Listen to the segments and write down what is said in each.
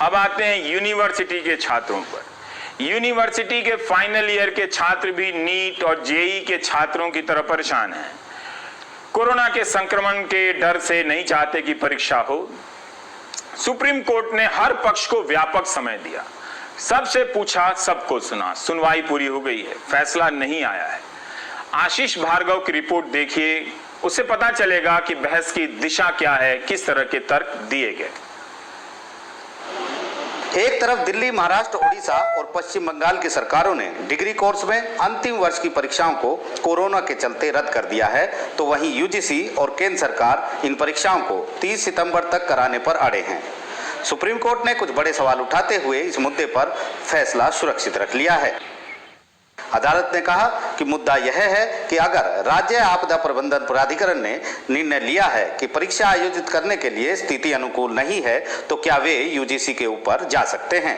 अब आते हैं यूनिवर्सिटी के छात्रों पर। यूनिवर्सिटी के फाइनल ईयर के छात्र भी नीट और जेई के छात्रों की तरह परेशान हैं। कोरोना के संक्रमण के डर से नहीं चाहते कि परीक्षा हो। सुप्रीम कोर्ट ने हर पक्ष को व्यापक समय दिया, सबसे पूछा, सबको सुना, सुनवाई पूरी हो गई है, फैसला नहीं आया है। आशीष भार्गव की रिपोर्ट देखिए, उससे पता चलेगा कि बहस की दिशा क्या है, किस तरह के तर्क दिए गए। एक तरफ दिल्ली, महाराष्ट्र, ओडिशा और पश्चिम बंगाल की सरकारों ने डिग्री कोर्स में अंतिम वर्ष की परीक्षाओं को कोरोना के चलते रद्द कर दिया है, तो वहीं यूजीसी और केंद्र सरकार इन परीक्षाओं को 30 सितंबर तक कराने पर अड़े हैं। सुप्रीम कोर्ट ने कुछ बड़े सवाल उठाते हुए इस मुद्दे पर फैसला सुरक्षित रख लिया है। अदालत ने कहा कि मुद्दा यह है कि अगर राज्य आपदा प्रबंधन प्राधिकरण ने निर्णय लिया है कि परीक्षा आयोजित करने के लिए स्थिति अनुकूल नहीं है, तो क्या वे यूजीसी के ऊपर जा सकते हैं।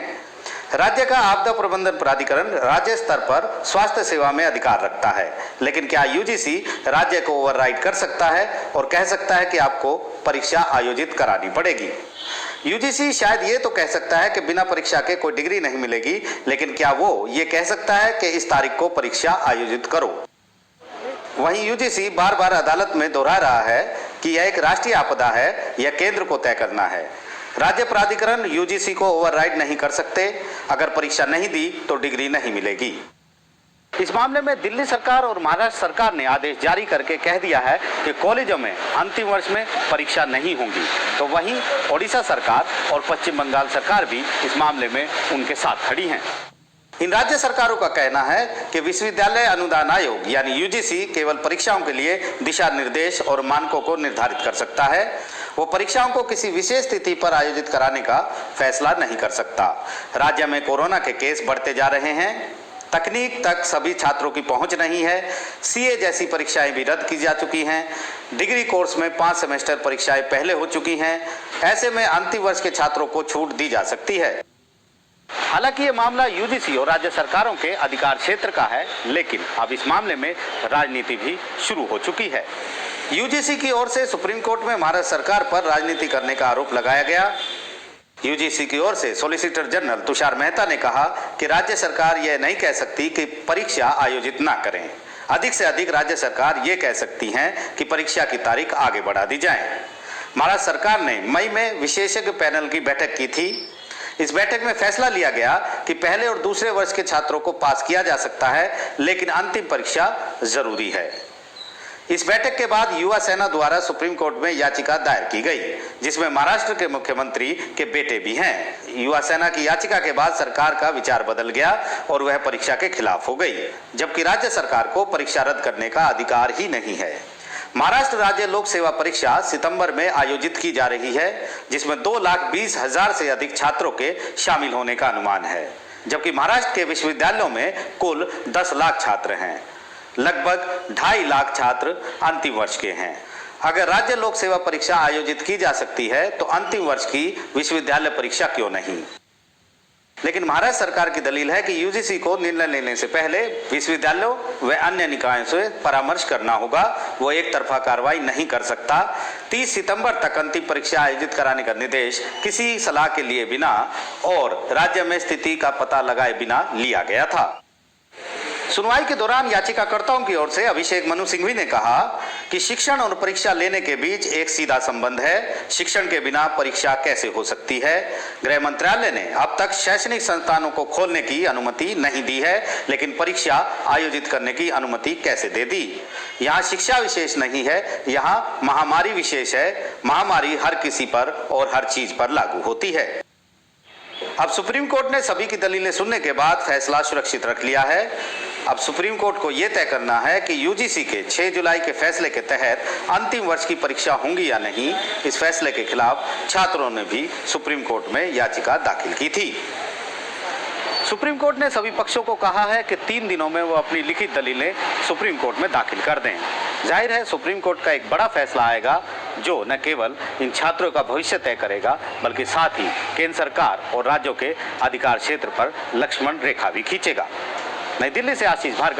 राज्य का आपदा प्रबंधन प्राधिकरण राज्य स्तर पर स्वास्थ्य सेवा में अधिकार रखता है, लेकिन क्या यूजीसी राज्य को ओवरराइड कर सकता है और कह सकता है कि आपको परीक्षा आयोजित करानी पड़ेगी। यूजीसी शायद ये तो कह सकता है कि बिना परीक्षा के कोई डिग्री नहीं मिलेगी, लेकिन क्या वो ये कह सकता है कि इस तारीख को परीक्षा आयोजित करो। वहीं यूजीसी बार बार अदालत में दोहरा रहा है कि यह एक राष्ट्रीय आपदा है, यह केंद्र को तय करना है। राज्य प्राधिकरण यूजीसी को ओवरराइड नहीं कर सकते। अगर परीक्षा नहीं दी तो डिग्री नहीं मिलेगी। इस मामले में दिल्ली सरकार और महाराष्ट्र सरकार ने आदेश जारी करके कह दिया है कि कॉलेजों में अंतिम वर्ष में परीक्षा नहीं होंगी, तो वहीं ओडिशा सरकार और पश्चिम बंगाल सरकार भी इस मामले में उनके साथ खड़ी हैं। इन राज्य सरकारों का कहना है कि विश्वविद्यालय अनुदान आयोग यानी यूजीसी केवल परीक्षाओं के लिए दिशा निर्देश और मानकों को निर्धारित कर सकता है। वो परीक्षाओं को किसी विशेष तिथि पर आयोजित कराने का फैसला नहीं कर सकता। राज्य में कोरोना के केस बढ़ते जा रहे हैं, तकनीक तक सभी छात्रों की पहुंच नहीं है, सीए जैसी परीक्षाएं भी रद्द की जा चुकी हैं, डिग्री कोर्स में 5 सेमेस्टर परीक्षाएं पहले हो चुकी हैं। ऐसे में अंतिम वर्ष के छात्रों को छूट दी जा सकती है। हालांकि ये मामला यूजीसी और राज्य सरकारों के अधिकार क्षेत्र का है, लेकिन अब इस मामले में राजनीति भी शुरू हो चुकी है। यूजीसी की ओर से सुप्रीम कोर्ट में महाराष्ट्र सरकार पर राजनीति करने का आरोप लगाया गया। यूजीसी की ओर से सॉलिसिटर जनरल तुषार मेहता ने कहा कि राज्य सरकार यह नहीं कह सकती कि परीक्षा आयोजित ना करें। अधिक से अधिक राज्य सरकार ये कह सकती हैं कि परीक्षा की तारीख आगे बढ़ा दी जाए। महाराष्ट्र सरकार ने मई में विशेषज्ञ पैनल की बैठक की थी। इस बैठक में फैसला लिया गया कि पहले और दूसरे वर्ष के छात्रों को पास किया जा सकता है, लेकिन अंतिम परीक्षा जरूरी है। इस बैठक के बाद युवा सेना द्वारा सुप्रीम कोर्ट में याचिका दायर की गई, जिसमें महाराष्ट्र के मुख्यमंत्री के बेटे भी हैं। युवा सेना की याचिका के बाद सरकार का विचार बदल गया और वह परीक्षा के खिलाफ हो गई, जबकि राज्य सरकार को परीक्षा रद्द करने का अधिकार ही नहीं है। महाराष्ट्र राज्य लोक सेवा परीक्षा सितंबर में आयोजित की जा रही है, जिसमें 2,20,000 से अधिक छात्रों के शामिल होने का अनुमान है, जबकि महाराष्ट्र के विश्वविद्यालयों में कुल 10 लाख छात्र हैं। लगभग 2.5 लाख छात्र अंतिम वर्ष के हैं। अगर राज्य लोक सेवा परीक्षा आयोजित की जा सकती है, तो अंतिम वर्ष की विश्वविद्यालय परीक्षा क्यों नहीं। लेकिन महाराष्ट्र सरकार की दलील है कि यूजीसी को निर्णय लेने से पहले विश्वविद्यालयों व अन्य निकायों से परामर्श करना होगा। वो एक तरफा कार्रवाई नहीं कर सकता। 30 सितंबर तक अंतिम परीक्षा आयोजित कराने का निर्देश किसी सलाह के लिए बिना और राज्य में स्थिति का पता लगाए बिना लिया गया था। सुनवाई के दौरान याचिकाकर्ताओं की ओर से अभिषेक मनु सिंघवी ने कहा कि शिक्षण और परीक्षा लेने के बीच एक सीधा संबंध है। शिक्षण के बिना परीक्षा कैसे हो सकती है। गृह मंत्रालय ने अब तक शैक्षणिक संस्थानों को खोलने की अनुमति नहीं दी है, लेकिन परीक्षा आयोजित करने की अनुमति कैसे दे दी। यहाँ शिक्षा विशेष नहीं है, यहाँ महामारी विशेष है। महामारी हर किसी पर और हर चीज पर लागू होती है। अब सुप्रीम कोर्ट ने सभी की दलीलें सुनने के बाद फैसला सुरक्षित रख लिया है। अब सुप्रीम कोर्ट को यह तय करना है कि यूजीसी के 6 जुलाई के फैसले के तहत अंतिम वर्ष की परीक्षा होंगी या नहीं। इस फैसले के खिलाफ छात्रों ने भी सुप्रीम कोर्ट में याचिका दाखिल की थी। सुप्रीम कोर्ट ने सभी पक्षों को कहा है कि 3 दिनों में वो अपनी लिखित दलीलें सुप्रीम कोर्ट में दाखिल कर दें। जाहिर है सुप्रीम कोर्ट का एक बड़ा फैसला आएगा, जो न केवल इन छात्रों का भविष्य तय करेगा, बल्कि साथ ही केंद्र सरकार और राज्यों के अधिकार क्षेत्र पर लक्ष्मण रेखा भी खींचेगा। नई दिल्ली से आशीष भार्गव।